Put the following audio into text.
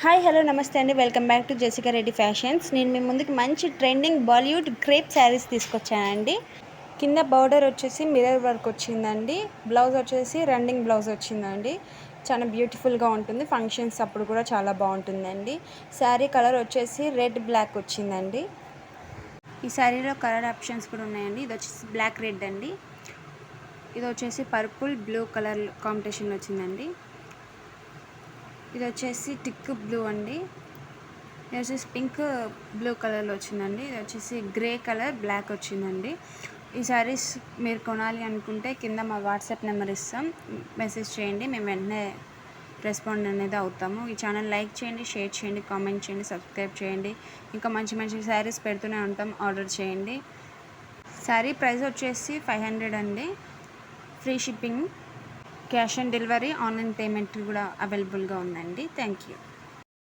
Hi hello నమస్తే అండి. Welcome back to Jessica Reddy fashions. నేను మీ ముందుకి మంచి ట్రెండింగ్ బాలీవుడ్ క్రేప్ శారీస్ తీసుకొచ్చానండి. కింద బార్డర్ వచ్చేసి మిర్రర్ వర్క్ వచ్చిందండి. బ్లౌజ్ వచ్చేసి రన్నింగ్ బ్లౌజ్ వచ్చిందండి. చాలా బ్యూటిఫుల్గా ఉంటుంది. ఫంక్షన్స్ అప్పుడు కూడా చాలా బాగుంటుందండి. శారీ కలర్ వచ్చేసి రెడ్ బ్లాక్ వచ్చిందండి. ఈ శారీలో కలర్ ఆప్షన్స్ కూడా ఉన్నాయండి. ఇది వచ్చేసి బ్లాక్ రెడ్ అండి. ఇది వచ్చేసి పర్పుల్ బ్లూ కలర్ కాంబినేషన్ వచ్చిందండి. ఇది వచ్చేసి టిక్ బ్లూ అండి. ఇది వచ్చేసి పింక్ బ్లూ కలర్లో వచ్చిందండి. ఇది వచ్చేసి గ్రే కలర్ బ్లాక్ వచ్చిందండి. ఈ శారీస్ మీరు కొనాలి అనుకుంటే కింద మా వాట్సాప్ నెంబర్ ఇస్తాం, మెసేజ్ చేయండి. మేము వెంటనే రెస్పాండ్ అనేది అవుతాము. ఈ ఛానల్ లైక్ చేయండి, షేర్ చేయండి, కామెంట్ చేయండి, సబ్స్క్రైబ్ చేయండి. ఇంకా మంచి మంచి శారీస్ పెడుతూనే ఉంటాం, ఆర్డర్ చేయండి. శారీ ప్రైస్ వచ్చేసి 500 అండి. Free shipping, cash on delivery, online payment కూడా అవైలబుల్గా ఉందండి. Thank you.